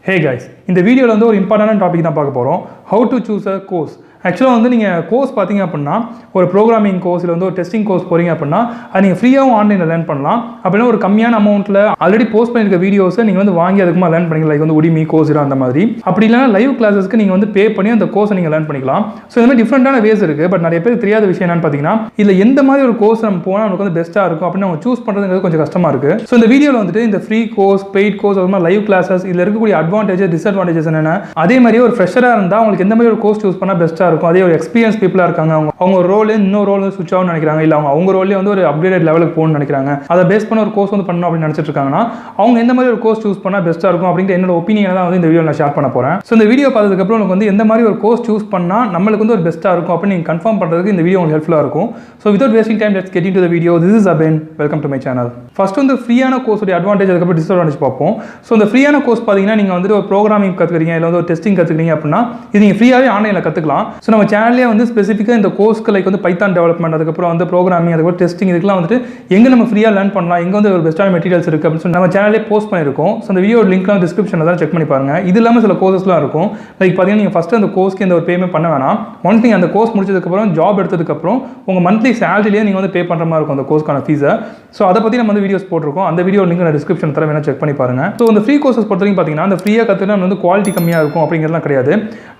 Hey guys, இந்த வீடியோல வந்து ஒரு இம்பார்ட்டன்டான டாபிக் தான் பார்க்க போறோம். How to choose a course. ஆக்சுவலாக வந்து நீங்கள் கோர்ஸ் பார்த்தீங்க அப்படின்னா ஒரு ப்ரோக்ராமிங் கோர்ஸ் இல்லை வந்து ஒரு டெஸ்டிங் கோர்ஸ் போகிறீங்க அப்படின்னா அது நீங்கள் ஃப்ரீயாகவும் ஆன்லைனில் லேர்ன் பண்ணலாம். அப்படின்னா ஒரு கம்மியான அமௌண்ட்டில் ஆல்ரெடி போஸ்ட் பண்ணியிருக்க வீடியோஸை நீங்கள் வந்து வாங்கி அதுக்குமா லேர்ன் பண்ணிக்கலாம். லைக் வந்து உடிமி கோர்ஸ் அந்த மாதிரி. அப்படி இல்லைனா லைவ் கிளாஸஸ்க்கு நீங்கள் வந்து பே பண்ணி அந்த கோர்ஸை நீங்கள் லேர்ன் பண்ணிக்கலாம். ஸோ இந்த மாதிரி டிஃப்ரெண்டான வேஸ் இருக்குது. பட் நிறைய பேருக்கு தெரியாத விஷயம் என்னன்னு பார்த்தீங்கன்னா இதில் எந்த மாதிரி ஒரு கோர்ஸ் நம்ம போனால் நமக்கு வந்து பெஸ்ட்டாக இருக்கும் அப்படின்னு அவங்க சூஸ் பண்ணுறதுங்கிறது கொஞ்சம் கஷ்டமாக இருக்குது. ஸோ இந்த வீடியோவில் வந்துட்டு இந்த ஃப்ரீ கோர்ஸ், பெய்ட் கோர்ஸ், அது மாதிரி லைவ் கிளாஸஸ் இதில் இருக்கக்கூடிய அட்வான்டேஜஸ், டிஸ்அட்வான்டேஜஸ் என்னென்ன, அதே மாதிரி ஒரு ஃப்ரெஷராக இருந்தால் அவங்களுக்கு எந்த மாதிரி ஒரு கோர்ஸ் சூஸ் பண்ணால் பெஸ்ட்டாக இருக்கும், அதே ஒரு எக்ஸ்பீரியன்ஸ் பீப்புளாக இருக்காங்க, அவங்க ரோல் இன்னொரு ரோல் சுவிட்ச் ஆகும்னு நினைக்கிறாங்க, இல்லை அவங்க ரோல்லே வந்து ஒரு அப்கிரேட் லெவலுக்கு போகணும்னு நினைக்கிறாங்க, அதை பேஸ் பண்ண ஒரு கோர்ஸ் வந்து பண்ணணும் அப்படின்னு நினச்சிட்டு இருக்காங்கன்னா அவங்க எந்த மாதிரி ஒரு கோர்ஸ் சூஸ் பண்ணால் பெஸ்ட்டாக இருக்கும் அப்படிங்கிற என்னோட ஒப்பீனியனை தான் வந்து இந்த வீடியோ நான் ஷேர் பண்ண போகிறேன். ஸோ இந்த வீடியோ பார்த்ததுக்கப்புறம் உங்களுக்கு வந்து எந்த மாதிரி ஒரு கோர்ஸ் சூஸ் பண்ணால் நம்மளுக்கு வந்து ஒரு பெஸ்ட்டாக இருக்கும் அப்படின்னு நீங்கள் கன்ஃபார்ம் பண்ணுறதுக்கு இந்த வீடியோ உங்களுக்கு ஹெல்ப்ஃபுல்லாக இருக்கும். So without wasting time let's get into the video. This is Abin. Welcome to my channel. First வந்து ஃப்ரீயான கோர்ஸோட அட்வான்டேஜ், அதுக்கப்புறம் டிஸ்அட்வான்டேஜ் பார்ப்போம். ஸோ இந்த ஃப்ரீயான கோர்ஸ் பார்த்தீங்கன்னா நீங்கள் வந்துட்டு ஒரு ப்ரோக்ராமிங் கற்றுக்கிறீங்க, இல்லை வந்து ஒரு டெஸ்டிங் கற்றுக்கிறீங்க அப்படின்னா இது நீங்கள் ஃப்ரீயாகவே ஆன்லைனில் கற்றுக்கலாம். ஸோ நம்ம சேனல்லே வந்து ஸ்பெசிஃபிக்காக இந்த கோர்ஸ்க்கு லைக் வந்து பைத்தான் டெவலப்மெண்ட், அதுக்கப்புறம் வந்து ப்ரோக்ராமிங், அதுக்கப்புறம் டெஸ்டிங், இதுக்கெல்லாம் வந்துட்டு எங்கே நம்ம ஃப்ரீயாக லேர்ன் பண்ணலாம், எங்கே வந்து ஒரு பெஸ்ட்டான மெட்டீரியல்ஸ் இருக்குது அப்படின்னு சொல்லி நம்ம சேனலே போஸ்ட் பண்ணியிருக்கோம். ஸோ அந்த வீடியோ லிங்க்லாம் டிஸ்கிரிப்ஷனில் தான் செக் பண்ணி பாருங்கள். இது இல்லாமல் சில கோர்சஸ்லாம் இருக்கும். லைக் பார்த்தீங்கன்னா நீங்கள் ஃபஸ்ட்டு அந்த கோர்ஸ்க்கு எந்த ஒரு பேமெண்ட் பண்ண வேணாம். ஒன்ஸ் நீங்கள் அந்த கோர்ஸ் முடிச்சதுக்கப்புறம் ஜாப் எடுத்ததுக்கப்புறம் உங்கள் மந்த்லி சேலரிலேயே நீங்கள் வந்து பே பண்ணுற மாதிரி இருக்கும் அந்த கோர்ஸ்க்கான ஃபீஸை. ஸோ அதை பற்றி நம்ம வந்து வீடியோஸ் போட்டிருக்கோம். அந்த வீடியோ லிங்க் நான் டிஸ்கிரிப்ஷன் தர வேணா செக் பண்ணி பாருங்கள். ஸோ இந்த ஃப்ரீ கோர்சஸ் பொறுத்த வரைக்கும் பார்த்தீங்கன்னா அந்த ஃப்ரீயாக கற்றுனா வந்து குவாலிட்டி கம்மியாக இருக்கும் அப்படிங்கிறதுலாம் கிடையாது.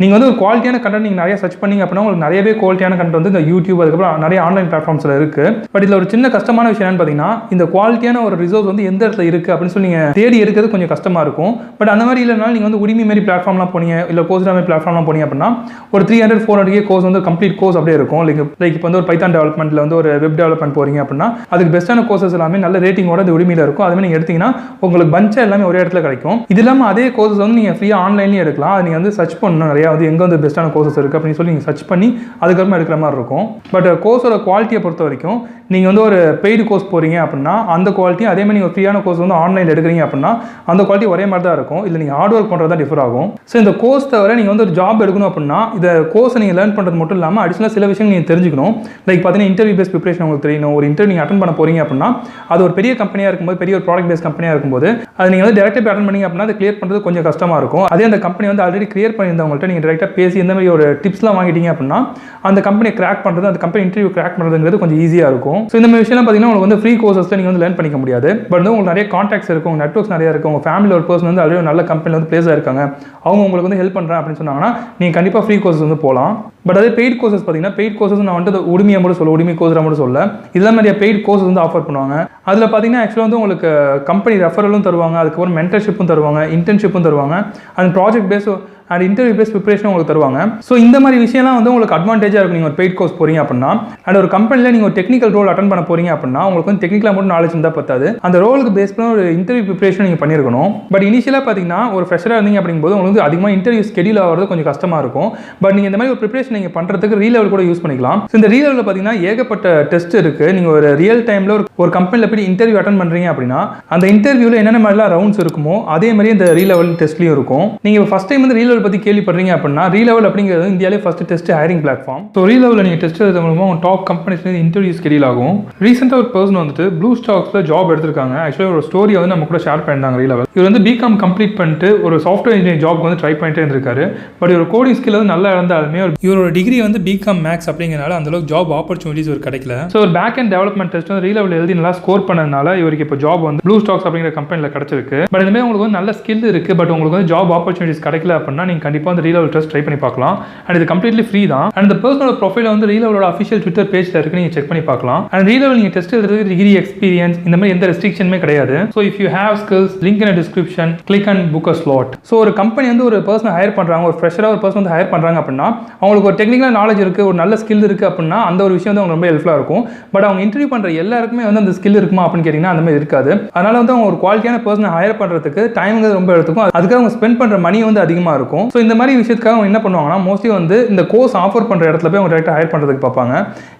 நீங்கள் வந்து ஒரு குவாலிட்டியான கண்டென்ட் நீங்கள் நிறைய சர்ச் பண்ணிங்க அப்படின்னா உங்களுக்கு நிறையவே குவாலிட்டியான கண்டென்ட் வந்து இந்த யூடியூப், அதுக்கப்புறம் நிறைய ஆன்லைன் பிளாட்ஃபார்ம்ஸில் இருக்குது. பட் இதில் ஒரு சின்ன கஷ்டமான விஷயம் என்னன்னு பார்த்தீங்கன்னா இந்த குவாலிட்டியான ஒரு ரிசோர்ஸ் வந்து எந்த இடத்துல இருக்குது அப்படின்னு சொல்லி நீங்கள் தேடி இருக்கிறது கொஞ்சம் கஷ்டமாக இருக்கும். பட் அந்த மாதிரி இல்லைனாலும் நீங்கள் வந்து உடிமி மாதிரி பிளாட்ஃபார்ம்லாம் போனீங்க, இல்லை கோர்ஸ் மாதிரி பிளாட்ஃபார்ம்லாம் போனீங்க அப்படின்னா ஒரு 300-400 கோர்ஸ் வந்து கம்ப்ளீட் கோர்ஸ் அப்படியே இருக்கும். லைக் இப்போ வந்து ஒரு பைத்தான் டெவலப்மெண்ட்டில் வந்து ஒரு வெப் டெவலப்மெண்ட் போகிறீங்க அப்படின்னா அதுக்கு பெஸ்ட்டான கோர்சஸ் எல்லாமே நல்ல ரேட்டிங்கோட இந்த உடிமியில் இருக்கும். அதுமாதிரி நீங்கள் எடுத்தீங்கன்னா உங்களுக்கு பஞ்சாக எல்லாமே ஒரே இடத்துல கிடைக்கும். இது இல்லாமல் அதே கோர்சஸ் வந்து நீங்கள் ஃப்ரீயாக ஆன்லைன்லேயே எடுக்கலாம். அது நீங்கள் வந்து சர்ச் பண்ணணும், நிறையா வந்து எங்கே வந்து பெஸ்ட்டான கோர்சஸ் இருக்குது அப்படின்னு சொல்லி நீங்கள் சர்ச் பண்ணி அதுக்கப்புறமா எடுக்கிற மாதிரி இருக்கும். பட் கோர்ஸோட குவாலிட்டியை பொறுத்த வரைக்கும் நீங்கள் வந்து ஒரு பெய்டு கோர்ஸ் போகிறீங்க அப்படின்னா அந்த குவாலிட்டி, அதே மாதிரி நீங்கள் ஃப்ரீயான கோர்ஸ் வந்து ஆன்லைனில் எடுக்கிறீங்க அப்படின்னா அந்த குவாலிட்டி ஒரே மாதிரி தான் இருக்கும். இல்லை நீங்கள் ஹார்ட் ஒர்க் பண்ணுறது தான் டிஃபர் ஆகும். ஸோ இந்த கோர்ஸ் தவிர நீங்கள் வந்து ஒரு ஜாப் எடுக்கணும் அப்படின்னா இந்த கோர்ஸை நீங்கள் லேர்ன் பண்ணுறது மட்டும் இல்லாமல் அடிஷனலாக சில விஷயம் நீங்கள் தெரிஞ்சுக்கணும். லைக் பார்த்தீங்கன்னா இன்டர்வியூ பேஸ் ப்ரிப்பரேஷன் உங்களுக்கு தெரியணும். ஒரு இன்டர்வியூ நீங்கள் அட்டன் பண்ண போகிறீங்க அப்படின்னா அது ஒரு பெரிய கம்பெனியாக இருக்கும்போது, பெரிய ஒரு ப்ராடக்ட் பேஸ் கம்பெனியாக இருக்கும்போது அது நீங்கள் வந்து டேரெக்டாக அட்டன் பண்ணீங்க அப்படின்னா அது கிளியர் பண்ணுறது கொஞ்சம் கஷ்டமாக இருக்கும். அதே அந்த கம்பெனி வந்து ஆல்ரெடி கிளியர் பண்ணியிருந்தவங்கள்ட்ட நீங்கள் டேரெக்டாக பேசி இந்த மாதிரி ஒரு டிப்ஸ்லாம் வாங்கிட்டீங்க அப்படின்னா அந்த கம்பெனியை கிராக் பண்ணுறது, அந்த கம்பெனி இன்டர்வியூ கிராக் பண்ணுறதுங்கிறது கொஞ்சம் ஈஸியாக இருக்கும். ஸோ இந்த மாதிரி விஷயம்லாம் பார்த்தீங்கன்னா உங்களுக்கு வந்து ஃப்ரீ கோர்ஸஸில் நீங்கள் வந்து லேர்ன் பண்ணிக்க முடியாது. பட் வந்து உங்களுக்கு நிறைய கான்டாக்ட்ஸ் இருக்கும், உங்கள் நெட்வொர்க்ஸ் நிறைய இருக்கும், உங்கள் ஃபேமிலி ஒரு பர்சன் வந்து ஆல்ரெடி நல்ல கம்பெனியில் வந்து பிளேஸாக இருக்காங்க, அவங்க உங்களுக்கு வந்து ஹெல்ப் பண்ணுறேன் அப்படின்னு சொன்னாங்கன்னா நீங்கள் கண்டிப்பாக ஃப்ரீ கோர்சஸ் வந்து போகலாம். பட் அதே பெய்ட் கோர்சஸ் பார்த்தீங்கன்னா பெய்ட் கோர்சஸ் நான் வந்து உரிமையை மட்டும் சொல்ல, உரிமை கோர்ஸாக மட்டும் சொல்ல, இதெல்லாம் நிறைய பெய்ட் கோர்சஸ் வந்து ஆஃபர் பண்ணுவாங்க. அதில் பார்த்தீங்கன்னா ஆக்சுவலாக வந்து உங்களுக்கு கம்பெனி ரெஃபரலும் தருவாங்க, அதுக்கப்புறம் மென்டர்ஷிப்பும் தருவாங்க, இன்டர்ன்ஷிப்பும் தருவாங்க, and project base and interview base preparation உங்களுக்கு தருவாங்க. ஸோ இந்த மாதிரி விஷயம்லாம் வந்து உங்களுக்கு அட்வான்டேஜாக இருக்கும். நீங்கள் ஒரு பெய்ட் கோர்ஸ் போகிறீங்க அப்படின்னா அண்ட் ஒரு கம்பெனியில் நீங்கள் ஒரு டெக்னிக்கல் ரோல் அட்டன் பண்ண போகிறீங்க அப்படின்னா உங்களுக்கு வந்து டெக்னிக்கலாக மட்டும் நாலேஜ் இருந்தால் பத்தாது, அந்த ரோலுக்கு பேஸ் பண்ண ஒரு இன்டர்வியூ ப்ரிப்பரேஷன் நீங்கள் பண்ணியிருக்கணும். பட் இனிஷியலாக பார்த்தீங்கன்னா ஒரு ஃப்ரெஷராக இருந்தீங்க அப்படிங்கும்போது உங்களுக்கு அதிகமாக இன்டர்வியூ ஸ்கெடியூல் ஆகிறது கொஞ்சம் கஷ்டமாக இருக்கும். பட் நீங்கள் இந்த மாதிரி ஒரு ப்ரிப்பரேஷன் நீங்கள் பண்ணுறதுக்கு ரீ லெவல் கூட யூஸ் பண்ணிக்கலாம். ஸோ இந்த ரீ லெவலில் பார்த்தீங்கன்னா ஏகப்பட்ட டெஸ்ட் இருக்குது. நீங்கள் ஒரு ரியல் டைமில் ஒரு கம்பெனியில் போய் இன்டர்வியூ அட்டன் பண்ணுறீங்க அப்படின்னா அந்த இன்டர்வியூவில் என்னென்ன மாதிரிலாம் ரவுண்ட்ஸ் இருக்குமோ அதே மாதிரி இந்த ரீ லெவல் டெஸ்ட்லையும் இருக்கும். நீங்கள் ஃபஸ்ட் டைம் வந்து ரீ லெவல் பற்றி கேள்விப்படுறீங்க அப்படின்னா ரீ லெவல் அப்படிங்கிறது இந்தியாவிலே first test hiring platform. So ரீ லெவலில் நீங்கள் டெஸ்ட் எழுதுறது மூலமாக உங்கள் டாப் கம்பெனிஸ்லேருந்து இன்டர்வியூ ஸ்கெடியூல் ஆகும். ரீசெண்டாக ஒரு பர்சன் வந்துட்டு ப்ளூ ஸ்டாக்ஸில் ஜாப் எடுத்திருக்காங்க. ஆக்சுவலாக ஒரு ஸ்டோரியை வந்து நம்ம கூட ஷேர் பண்ணியிருந்தாங்க. ரீ லெவல் இவர் வந்து பிகாம் கம்ப்ளீட் பண்ணிட்டு ஒரு சாஃப்ட்வேர் இன்ஜினியர் ஜாப் வந்து ட்ரை பண்ணிட்டே இருந்திருக்காரு. பட் இவர் கோடிங் ஸ்கில் வந்து நல்லா இருந்தாலுமே இவரோட டிகிரி வந்து பிகாம் மேக்ஸ் அப்படிங்கிறனால அந்தளவுக்கு ஜாப் ஆப்பர்ச்சுனிட்டிஸ் ஒரு கிடைக்கல. ஸோ ஒரு பேக் அண்ட் டெவலப்மெண்ட் டெஸ்ட் வந்து ரீ லெவலில் எழுதி நல்லா ஸ்கோர் பண்ணதுனால இவருக்கு இப்போ ஜாப் வந்து ப்ளூ ஸ்டாக்ஸ் அப்படிங்கிற கம்பெனியில் கிடைச்சிருக்கு. பட் இந்த மாதிரி உங்களுக்கு வந்து நல்ல ஸ்கில் இருக்குது, பட் உங்களுக்கு வந்து ஜாப் ஆப்பர்ச்சுனிட்டிஸ் கிடைக்கல அப்படின்னா நீங்கள் கண்டிப்பாக வந்து ரீ லெவல் டெஸ்ட் ட்ரை பண்ணி பார்க்கலாம். அண்ட் இது கம்ப்ளீட்லி ஃப்ரீ தான். அண்ட் இந்த பர்சனோட ப்ரொஃபைல் வந்து ரீ லெவலோட அஃபிஷியல் ட்விட்டர் பேஜ்ல இருக்கு, நீங்க செக் பண்ணி பார்க்கலாம். அண்ட் ரீ லெவல் நீங்க டெஸ்ட் எழுதுறதுக்கு டிகிரி, எக்ஸ்பீரியன்ஸ் இந்த மாதிரி எந்த ரெஸ்ட்ரிக்ஷனுமே கிடையாது. So if you have skills link in description, click and book a slot. So ஒரு கம்பெனி வந்து ஒரு பர்சனை ஹையர் பண்றாங்க, ஒரு ஃப்ரெஷராக ஒரு பர்சன் வந்து ஹையர் பண்றாங்க அப்படின்னா அவங்களுக்கு ஒரு டெக்னிக்கல் நாலேஜ் இருக்கு, ஒரு நல்ல ஸ்கில் இருக்கு அப்படின்னா அந்த ஒரு விஷயம் வந்து அவங்க ரொம்ப ஹெல்ப்ஃபுல்லாக இருக்கும். பட் அவங்க இன்டர்வியூ பண்ற எல்லாருக்குமே வந்து அந்த ஸ்கில் இருக்குமா அப்படின்னு கேட்டீங்கன்னா அந்த மாதிரி இருக்காது. அதனால வந்து அவங்க ஒரு குவாலிட்டியான பர்சனை ஹையர் பண்றதுக்கு டைம்ங்கிறது ரொம்ப எடுத்துக்கும். அதுக்காக அவங்க ஸ்பெண்ட் பண்ற மணி வந்து அதிகமாக இருக்கும். இருக்கும். ஸோ இந்த மாதிரி விஷயத்துக்காக அவங்க என்ன பண்ணுவாங்கன்னா மோஸ்ட்லி வந்து இந்த கோர்ஸ் ஆஃபர் பண்ணுற இடத்துல போய் அவங்க டேரெக்டாக ஹையர் பண்ணுறதுக்கு பார்ப்பாங்க.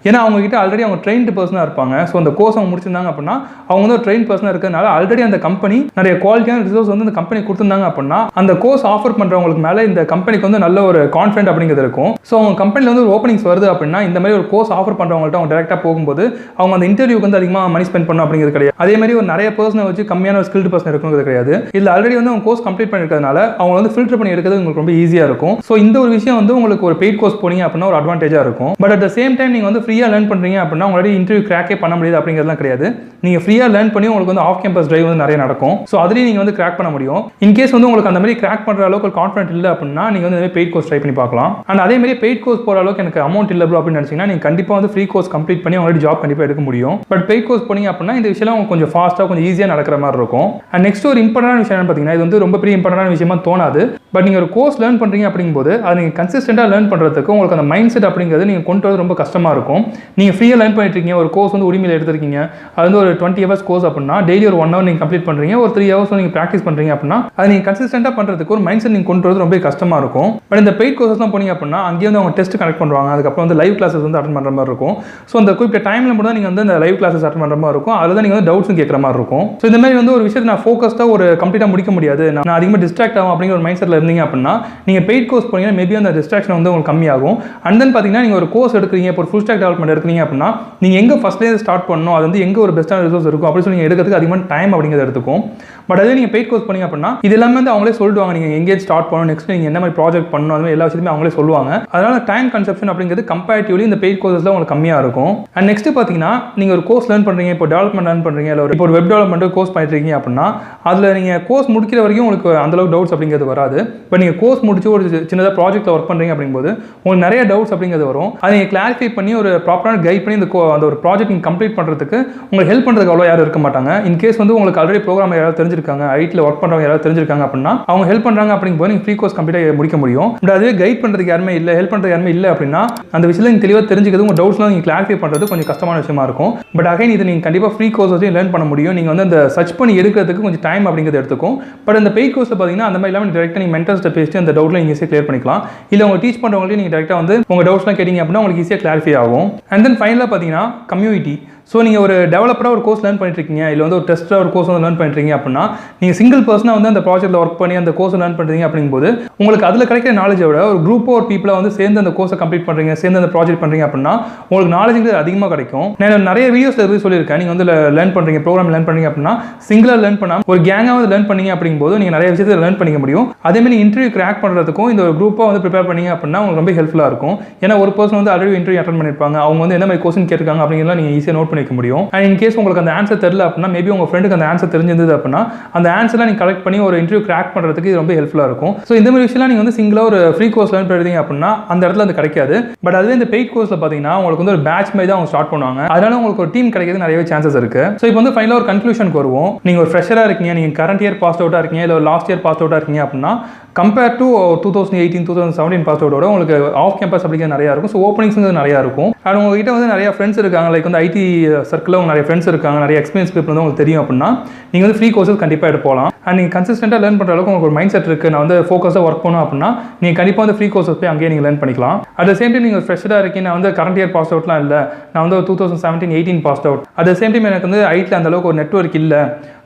ஏன்னா அவங்க கிட்ட ஆல்ரெடி அவங்க ட்ரெயின்டு பர்சனாக இருப்பாங்க. ஸோ அந்த கோர்ஸ் அவங்க முடிச்சிருந்தாங்க அப்படின்னா அவங்க வந்து ஒரு ட்ரெயின் பர்சனாக இருக்கிறதுனால ஆல்ரெடி அந்த கம்பெனி நிறைய குவாலிட்டியான ரிசோர்ஸ் வந்து அந்த கம்பெனி கொடுத்துருந்தாங்க அப்படின்னா அந்த கோர்ஸ் ஆஃபர் பண்ணுறவங்களுக்கு மேலே இந்த கம்பெனிக்கு வந்து நல்ல ஒரு கான்ஃபிடென்ட் அப்படிங்கிறது இருக்கும். ஸோ அவங்க கம்பெனியில் வந்து ஒரு ஓப்பனிங்ஸ் வருது அப்படின்னா இந்த மாதிரி ஒரு கோர்ஸ் ஆஃபர் பண்ணுறவங்கள்ட்ட அவங்க டேரெக்டாக போகும்போது அவங்க அந்த இன்டர்வியூக்கு வந்து அதிகமாக மணி ஸ்பெண்ட் பண்ணணும் அப்படிங்கிறது கிடையாது. அதே மாதிரி ஒரு நிறைய பர்சனை வச்சு கம்மியான ஒரு ஸ்கில்டு பர்சன் இருக்குங்கிறது கிடையாது. இதில் ஆல்ரெடி வந்து அவங்க கோர்ஸ் கம்ப்ளீட் பண்ணிருக்கிறதுனால அவங்க வந்து ஃபில்டர் பண்ணி எடுக்கிறது உங்களுக்கு ரொம்ப ஈஸியாக இருக்கும். ஸோ இந்த ஒரு விஷயம் வந்து உங்களுக்கு ஒரு பெய்ட் கோர்ஸ் போனீங்க அப்படின்னா ஒரு அட்வான்டேஜாக இருக்கும். But at the same time நீங்கள் வந்து ஃப்ரீயாக லேர்ன் பண்ணுறீங்க அப்படின்னா உங்களால இன்டர்வியூ கிராக்கே பண்ண முடியாது அப்படிங்கிறதுலாம் கிடையாது. நீங்கள் ஃப்ரீயாக லேர்ன் பண்ணி உங்களுக்கு வந்து ஆஃப் கேம்பஸ் டிரைவ் வந்து நிறைய நடக்கும். ஸோ அதுலேயும் நீங்கள் வந்து கிராக் பண்ண முடியும். இன்கேஸ் வந்து உங்களுக்கு அந்த மாதிரி கிராக் பண்ணுற அளவுக்கு கான்ஃபிடன்ட் இல்லை அப்படின்னா நீங்கள் வந்து பெய்ட் கோர்ஸ் ட்ரை பண்ணி பார்க்கலாம். அண்ட் அதே மாதிரி பெய்ட் கோர்ஸ் போகிற அளவுக்கு எனக்கு அமௌண்ட் இல்லை ப்ரோ அப்படின்னு நினச்சிங்கன்னா நீங்கள் கண்டிப்பாக வந்து ஃப்ரீ கோர்ஸ் கம்ப்ளீட் பண்ணி உங்களோட ஜாப் கண்டிப்பாக எடுக்க முடியும். பட் பெய்ட் கோர்ஸ் போனீங்க அப்படின்னா இந்த விஷயம் உங்களுக்கு கொஞ்சம் ஃபாஸ்ட்டாக கொஞ்சம் ஈஸியாக நடக்கிற மாதிரி இருக்கும். அண்ட் நெக்ஸ்ட் ஒரு இம்பார்ட்டன்ட் விஷயம் பார்த்தீங்கன்னா இது வந்து ரொம்ப பெரிய இம்பார்ட்டன்ட் விஷயமா தோணாது. பட் நீங்கள் ஒரு கோர்ஸ் லேர்ன் பண்ணுறீங்க அப்படிங்கும்போது அது நீங்கள் கன்சிஸ்டண்டாக லேர்ன் பண்ணுறதுக்கு உங்களுக்கு அந்த மைண்ட் செட் அப்படிங்கிறது நீங்கள் கொண்டு வரது ரொம்ப கஷ்டமாக இருக்கும். நீங்கள் ஃப்ரீயாக லேர்ன் பண்ணிட்டு இருக்கீங்க, ஒரு கோர்ஸ் வந்து உரிமையில் எடுத்திருக்கீங்க, அது வந்து ஒரு 20 hours கோர்ஸ் அப்படின்னா டெய்லி ஒரு 1 hour நீங்கள் கம்ப்ளீட் பண்ணுறீங்க, ஒரு 3 hours நீங்கள் ப்ராக்டிஸ் பண்ணுறீங்க அப்படின்னா அது நீங்கள் கன்சிஸ்டண்டாக பண்ணுறதுக்கு ஒரு மைண்ட் செட் நீங்கள் கொண்டு வரது ரொம்ப கஷ்டமாக இருக்கும். பட் இந்த பெய்ட் கோர்ஸ்லாம் போனீங்க அப்படின்னா அங்கேயே வந்து அவங்க டெஸ்ட் கனெக்ட் பண்ணுவாங்க, அதுக்கப்புறம் வந்து லைவ் கிளாஸஸ் வந்து அட்டன் பண்ணுற மாதிரி இருக்கும். ஸோ அந்த குறிப்பிட்ட டைமில் மட்டும் தான் நீங்கள் வந்து அந்த லைவ் கிளாஸஸ் அட்டன் பண்ணுற மாதிரி இருக்கும். அதில் தான் நீங்கள் வந்து டவுட்ஸும் கேட்குற மாதிரி இருக்கும். ஸோ இந்த மாதிரி வந்து ஒரு விஷயத்தை நான் ஃபோக்கஸ்டாக ஒரு கம்ப்ளீட்டாக முடிக்க முடியாது, நான் அதிகமாக டிஸ்ட்ராக்ட் ஆகும் அப்படிங்கிற ஒரு மைண்ட் செட்டில் இருந்தீங்க அப்படின்னா நீங்கள் பெய்ட் கோர்ஸ் போனீங்கன்னா மேபி அந்த டிஸ்ட்ராக்ஷன் வந்து உங்களுக்கு கம்மியாகும். அண்ட் தென் பார்த்தீங்கன்னா நீங்கள் ஒரு கோர்ஸ் எடுக்கிறீங்க, இப்போ ஒரு ஃபுல் ஸ்டாக் டெவலப்மெண்ட் எடுக்கிறீங்க அப்படின்னா நீங்கள் எங்கே ஃபஸ்ட்லேயே ஸ்டார்ட் பண்ணணும், அது வந்து எங்கே ஒரு பெஸ்ட்டான ரிசோர்ஸ் இருக்கும் அப்படின்னு சொல்லி நீங்கள் எடுக்கிறதுக்கு அதிகமாக டைம் அப்படிங்கிறது எடுத்துக்கும். பட் அதே நீங்கள் பெய்ட் கோர்ஸ் பண்ணீங்க அப்படின்னா இது எல்லாமே வந்து அவங்களே சொல்லிடுவாங்க, நீங்கள் எங்கே ஸ்டார்ட் பண்ணணும், நெக்ஸ்ட் நீங்கள் என்ன மாதிரி ப்ராஜெக்ட் பண்ணணும், அது மாதிரி எல்லா விஷயத்தையுமே அவங்களே சொல்லுவாங்க. அதனால டைம் கன்சப்ஷன் அப்படிங்கிறது கம்பேரிட்டிவ்லி இந்த பெய்ட் கோர்ஸில் உங்களுக்கு கம்மியாக இருக்கும். அண்ட் நெக்ஸ்ட் பார்த்தீங்கன்னா நீங்கள் ஒரு கோர்ஸ் லேர்ன் பண்ணுறீங்க, இப்போ டெவலப்மெண்ட் லேர்ன் பண்ணுறீங்க, இல்லை இப்போ ஒரு வெப் டெவலப்மெண்ட் கோர்ஸ் பண்ணிட்டு இருக்கீங்க அப்படின்னா அதில் நீங்கள் கோர்ஸ் முடிக்கிற வரைக்கும் உங்களுக்கு அந்தளவுக்கு டவுட்ஸ் அப்படிங்கிறது வராது. பட் நீங்கள் கோர்ஸ் முடிச்சு ஒரு சின்னதாக ப்ராஜெக்ட்டில் ஒர்க் பண்ணுறீங்க அப்படிங்கும்போது உங்களுக்கு நிறைய டவுட்ஸ் அப்படிங்கிறது வரும். அதை நீங்கள் கிளாரிஃபை பண்ணி ஒரு ப்ராப்பரான கைட் பண்ணி அந்த ஒரு ப்ராஜெக்ட் நீங்கள் கம்ப்ளீட் பண்ணுறதுக்கு உங்களுக்கு ஹெல்ப் பண்ணுறதுக்கு அவ்வளோ யாரும் இருக்க மாட்டாங்க. இன்கேஸ் வந்து உங்களுக்கு ஆல்ரெடி ப்ரோக்ராம் யாராவது தெரிஞ்சிருக்காங்க, ஐடியில் ஒர்க் பண்ணுறவங்க யாராவது தெரிஞ்சிருக்காங்க அப்படின்னா அவங்க ஹெல்ப் பண்ணுறாங்க அப்படிங்கும்போது நீங்கள் ஃப்ரீ கோர்ஸ் கம்ப்ளீட்டாக முடிக்க முடியும். பட் அதுவே கைட் பண்ணுறதுக்கு யாருமே இல்லை, ஹெல்ப் பண்ணுறது யாருமே இல்லை அப்படின்னா அந்த விஷயத்தில் நீங்கள் தெளிவாக தெரிஞ்சுக்கிறது உங்கள் டவுட்ஸ்லாம் நீங்கள் கிளாரிஃபை பண்ணுறது கொஞ்சம் கஷ்டமான விஷயமா இருக்கும். பட் அகைன் இது நீங்கள் கண்டிப்பாக ஃப்ரீ கோர்ஸையும் லேர்ன் பண்ண முடியும். நீங்கள் வந்து அந்த சர்ச் பண்ணி எடுக்கிறதுக்கு கொஞ்சம் டைம் அப்படிங்கிறது எடுத்துக்கும். பட் அந்த பெய்ட் கோர்ஸில் பார்த்தீங்கன்னா அந்த மாதிரி இல்லாமல் டேரெக்டாக நீங்கள் மென்டர்ஸ்ட்டை பேசிட்டு அந்த டவுட்ல நீங்கள் ஈஸியாக கிளியர் பண்ணிக்கலாம். இல்லை உங்கள் டீச் பண்ணுறவங்களையும் நீங்கள் டேரெக்டாக வந்து உங்கள் டவுட்ஸ்லாம் கேட்டிங்க அப்படின்னா உங்களுக்கு ஈஸியாக கிளாரிஃபை ஆகும். அண்ட் தென் ஃபைனலாக பார்த்தீங்கன்னா கம்யூனிட்டி. ஸோ நீங்கள் ஒரு டெவலப்பராக ஒரு கோர்ஸ் லேர்ன் பண்ணிட்டு இருக்கீங்க, இல்லை வந்து ஒரு டெஸ்ட்டாக ஒரு கோர்ஸ் வந்து லேர்ன் பண்ணிட்டு அப்படின்னா நீங்கள் சிங்கிள் பர்சனாக வந்து அந்த ப்ராஜெக்ட்டில் ஒர்க் பண்ணி அந்த கோர்ஸ் லேர்ன் பண்ணுறீங்க அப்படிங்கும்போது உங்களுக்கு அதில் கிடைக்கிற நாலேஜை விட ஒரு குரூப் ஒரு பீப்புளாக வந்து சேர்ந்து அந்த கோர்ஸை கம்ப்ளீட் பண்ணுறீங்க, சேர்ந்து அந்த ப்ராஜெக்ட் பண்ணுறீங்க அப்படின்னா உங்களுக்கு நாலேஜுங்கிறது அதிகமாக கிடைக்கும். நான் நிறைய வீடியோஸில் எதுவும் சொல்லியிருக்கேன், நீங்கள் வந்து லேர்ன் பண்ணுறீங்க, ப்ரோக்ராம் லேர்ன் பண்ணுறீங்க அப்படின்னா சிங்கிளாக லேர்ன் பண்ணாமல் ஒரு கேங்காக வந்து லேர்ன் பண்ணீங்க அப்படிங்கும்போது நீங்கள் நிறைய விஷயத்தை லேர்ன் பண்ணிக்க முடியும். அதேமாதிரி நீங்கள் இன்டர்வியூ கிராக் பண்ணுறதுக்கும் இந்த ஒரு குரூப்பாக வந்து ப்ரிப்பேர் பண்ணீங்க அப்படின்னா உங்களுக்கு ரொம்ப ஹெல்ப்ஃபுல்லாக இருக்கும். ஏன்னா ஒரு பர்சன் வந்து ஆல்ரெடி இன்டர்வியூ அட்டன் பண்ணியிருப்பாங்க, அவங்க வந்து என்ன மாதிரி கொஸ்டின் கேட்டிருக்காங்க அப்படிங்கிறத நீங்கள் ஈஸியாக நோட் பண்ணிக்க முடியும். கேஸ் உங்களுக்கு அந்த ஆன்சர் தெரியல அப்படின்னா மேபி உங்க ஃப்ரெண்டுக்கு அந்த ஆன்சர் தெரிஞ்சிருந்தது அப்படின்னா அந்த ஆன்சர்லாம் நீங்க கலெக்ட் பண்ணி ஒரு இன்டர்வியூ கிராக் பண்றதுக்கு இது ரொம்ப ஹெல்ப்ஃபுல்லா இருக்கும். ஸோ இந்த மாதிரி விஷயம்லாம் நீங்க வந்து சிங்கிளா ஒரு ஃப்ரீ கோர்ஸ் லேர்ன் பண்ணுறீங்க அப்படின்னா அந்த இடத்துல அது கிடைக்காது. பட் அதுவே இந்த பெய்ட் கோர்ஸ்ல பாத்தீங்கன்னா உங்களுக்கு வந்து ஒரு பேட்ச் மாதிரி தான் அவங்க ஸ்டார்ட் பண்ணுவாங்க. அதனால உங்களுக்கு ஒரு டீம் கிடைக்கிறது நிறையவே சான்சஸ் இருக்கு. ஸோ இப்போ வந்து ஃபைனலாக ஒரு கன்க்ளூஷனுக்கு வருவோம். நீங்க ஒரு ஃப்ரெஷரா இருக்கீங்க, நீங்க கரண்ட் இயர் பாஸ் அவுட்டா இருக்கீங்க, இல்லை லாஸ்ட் இயர் பாஸ் அவுட்டா இருக்கீங்க அப்படின்னா கம்பேர் டு 2018 2017 பாஸ் அவுட்டோட உங்களுக்கு ஆஃப் கேம்பஸ் அப்படிங்கிறது நிறையா இருக்கும். ஸோ ஓப்பனிங்ஸ் நிறையா இருக்கும். அண்ட் உங்ககிட்ட வந்து நிறைய ஃப்ரெண்ட்ஸ் இருக்காங்க, லைக் வந்து ஐடி சர்க்கிளில் உங்க நிறைய ஃப்ரெண்ட்ஸ் இருக்காங்க, நிறைய எக்ஸ்பீரியன்ஸ் பீப்பிள் வந்து உங்களுக்கு தெரியும் அப்படின்னா நீங்கள் வந்து ஃப்ரீ கோர்ஸஸ் கண்டிப்பாக எடுப்போம். அண்ட் நீங்கள் கன்சிஸ்டண்டாக லேர்ன் பண்ணுற அளவுக்கு உங்களுக்கு ஒரு மைண்ட் செட் இருக்குது, நான் வந்து ஃபோக்கஸாக ஒர்க் பண்ணணும் அப்படின்னா நீங்கள் கண்டிப்பாக வந்து ஃப்ரீ கோர்ஸஸ் போய் அங்கேயே நீங்கள் லேர்ன் பண்ணிக்கலாம். அட் த சேம் டைம் நீங்கள் ஃப்ரெஷ்ஷாக இருக்கீங்க, நான் வந்து கரண்ட் இயர் பாஸ் அவுட்லாம் இல்லை, நான் வந்து 2017-18 pass out. At the same time எனக்கு வந்து ஐடியில் அந்த அளவுக்கு ஒரு நெட்வொர்க் இல்லை,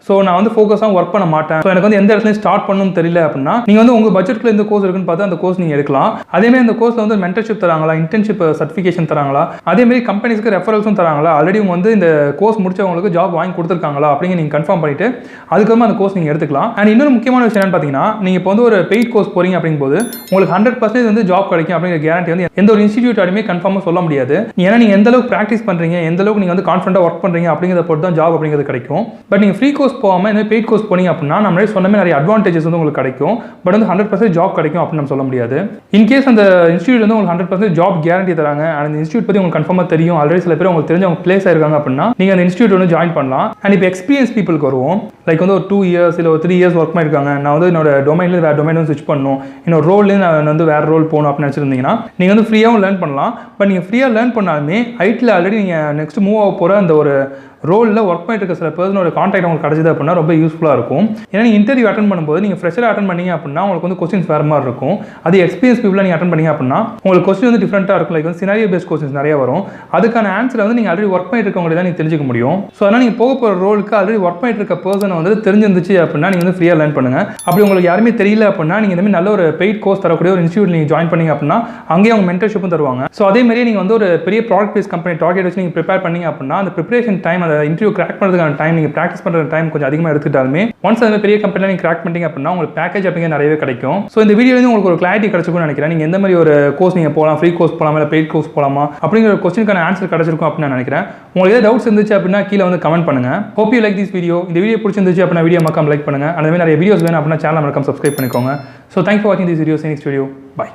ஸோ நான் வந்து ஃபோக்கஸாக ஒர்க் பண்ண மாட்டேன், ஸோ எனக்கு வந்து எந்த இடத்துலையும் ஸ்டார்ட் பண்ணணும்னு தெரியல அப்படின்னா நீங்கள் வந்து உங்கள் பட்ஜெட்டில் எந்த கோர்ஸ் இருக்குன்னு பார்த்து அந்த கோர்ஸ் நீங்கள் எடுக்கலாம். அதேமாதிரி அந்த கோர்ஸில் வந்து மென்டர்ஷிப் தராங்களா, இன்டர்ன்ஷிப் சர்டிஃபிகேஷன் தராங்களா, அதேமாதிரி கம்பெனிஸ்க்கு ரெஃபரல்ஸும் தராங்களா, ஆல்ரெடி உங்க வந்து இந்த கோர்ஸ் முடிச்சவங்களுக்கு ஜாப் வாங்கி கொடுத்துருக்காங்களா அப்படிங்க நீங்கள் கன்ஃபார்ம் பண்ணிட்டு அதுக்கப்புறமா அந்த கோர்ஸ் நீங்கள் எடுத்துக்கலாம். அண்ட் இன்னொரு முக்கியமான விஷயம் என்னன்னு பார்த்தீங்கன்னா நீங்கள் இப்போ வந்து ஒரு பெய்ட் கோர்ஸ் போறீங்க அப்படிங்கும்போது உங்களுக்கு 100% வந்து ஜாப் கிடைக்கும் அப்படிங்கிற கேரண்டி வந்து எந்த ஒரு இன்ஸ்டிடியூட்டாலுமே கன்ஃபார்மாக சொல்ல முடியாது. ஏன்னா நீங்கள் எந்த அளவுக்கு ப்ராக்டிஸ் பண்ணுறீங்க, எந்த அளவுக்கு நீங்கள் வந்து கான்ஃபிடண்டாக ஒர்க் பண்ணுறீங்க அப்படிங்கிறத பொறுத்து தான் ஜாப் அப்படிங்கிறது கிடைக்கும். பட் நீங்கள் ஃப்ரீ கோர்ஸ் போகாமல் இந்த பெய்ட் கோர்ஸ் போனீங்க அப்படின்னா நம்ம சொன்ன நிறைய அட்வான்டேஜஸ் வந்து உங்களுக்கு கிடைக்கும். பட் வந்து 100% ஜாப் கிடைக்கும் அப்படின்னு நம்ம சொல்ல முடியாது. இன்கேஸ் அந்த இன்ஸ்டியூட் வந்து உங்களுக்கு 100% ஜாப் கேரண்டி தராங்க, அந்த இன்ஸ்டியூட் பற்றி உங்களுக்கு கன்ஃபார்மாக தெரியும், ஆல்ரெடி சில பேர் உங்களுக்கு தெரிஞ்சு அவங்க பிளேஸ் ஆயிருக்காங்க அப்படின்னா நீங்கள் அந்த இன்ஸ்டியூட் வந்து ஜாயின் பண்ணலாம். அண்ட் இப்போ எக்ஸ்பீரியன்ஸ் பீப்புளுக்கு வருவோம். லைக் வந்து ஒரு 2 இயர்ஸ் இல்லை ஒரு 3 இயர்ஸ் ஒர்க் பண்ணியிருக்காங்க, நான் வந்து என்னோட டொமைன்லேருந்து வேறு டொமைன் ஸ்விட்ச் பண்ணணும், என்னோட ரோல்லேருந்து நான் வந்து வேறு ரோல் போகணும் அப்படின்னு நினச்சிருந்தீங்கன்னா நீங்கள் வந்து ஃப்ரீயாகவும் லேர்ன் பண்ணலாம். பட் நீங்கள் ஃப்ரீயாக லேர்ன் பண்ணாலுமே ஐடியில் ஆல்ரெடி நீங்கள் நெக்ஸ்ட் மூவ் ஆக போகிற அந்த ஒரு ரோலில் ஒர்க் பண்ணிட்டு இருக்க சில பர்சனோட கான்டாக்ட் உங்களுக்கு கிடச்சிது அப்படின்னா ரொம்ப யூஸ்ஃபுல்லாக இருக்கும். ஏன்னா நீங்கள் இன்டர்வியூ அட்டன் பண்ணும்போது நீங்கள் ஃப்ரெஷராக அட்டன் பண்ணீங்க அப்படின்னா உங்களுக்கு வந்து கொஸ்டின்ஸ் வேறு மாதிரி இருக்கும். அது எக்ஸ்பீரியன்ஸ் பீப்புளாக நீங்கள் அட்டன் பண்ணீங்க அப்படின்னா உங்களுக்கு கொஸ்டின் வந்து டிஃப்ரெண்ட்டாக இருக்கும். லைக் வந்து சினாரியோ பேஸ்ட் கொஸ்டின்ஸ் நிறைய வரும். அதுக்கான ஆன்சரை வந்து நீங்கள் ஆல்ரெடி ஒர்க் பண்ணிட்டு இருக்கவங்க தான் நீங்கள் தெரிஞ்சுக்க முடியும். ஸோ அதனால் நீங்கள் போக போகிற ரோலுக்கு ஆல்ரெடி ஒர்க் பண்ணிட்டு இருக்க பர்சனை வந்து தெரிஞ்சிருந்துச்சு அப்படின்னா நீங்கள் வந்து ஃப்ரீயாக லேர்ன் பண்ணுங்கள். அப்படி உங்களுக்கு யாருமே தெரியல அப்படின்னா நீங்கள் இந்த மாதிரி நல்ல ஒரு பெய்ட் கோர்ஸ் தரக்கூடிய ஒரு இன்ஸ்டியூட் நீங்கள் ஜாயின் பண்ணீங்க அப்படின்னா அங்கேயே அவங்க மென்டர்ஷிப்பும் தருவாங்க. ஸோ அதே மாதிரி நீங்கள் வந்து ஒரு பெரிய ப்ராடக்ட் பேஸ் கம்பெனி டார்கெட் வச்சு நீங்கள் ப்ரிப்பேர் பண்ணீங்க அப்படின்னா அந்த ப்ரிப்பரேஷன் டைம், அந்த இன்டர்வியூ கிராக் பண்ணுறதுக்கான டைம், நீங்கள் ப்ராக்டிஸ் பண்ணுற டைம் கொஞ்சம் அதிகமாக எடுத்துட்டாலுமே ஒன்ஸ் அந்த பெரிய கம்பெனியில் நீங்கள் கிராக் பண்ணிட்டீங்க அப்படின்னா உங்களுக்கு பேக்கேஜ் அப்படிங்க நிறையவே கிடைக்கும். ஸோ இந்த வீடியோலேருந்து உங்களுக்கு ஒரு கிளாரிட்டி கிடைச்சிருக்கும்னு நினைக்கிறேன். நீங்கள் எந்த மாதிரி ஒரு கோர்ஸ் நீங்கள் போகலாம், ஃப்ரீ கோர்ஸ் போகலாமா இல்லை பெய்ட் கோர்ஸ் போகலாமா அப்படிங்கிற கொஸ்டினுக்கான ஆன்சர் கிடைச்சிருக்கும் அப்படின்னு நான் நினைக்கிறேன். உங்களுக்கு ஏதாவது டவுட்ஸ் இருந்துச்சு அப்படின்னா கீழே வந்து கமெண்ட் பண்ணுங்கள். Hope you like this video. இந்த வீடியோ பிடிச்சிருந்துச்சு அப்படின்னா வீடியோ மறக்காம லைக் பண்ணுங்கள். அந்த மாதிரி நிறைய வீடியோஸ் வேணும் அப்படின்னா சேனல் மறக்காம சப்ஸ்கிரைப் பண்ணிக்கோங்க. ஸோ தேங்க்ஸ் ஃபார் வாட்சிங் this video. Next video. By.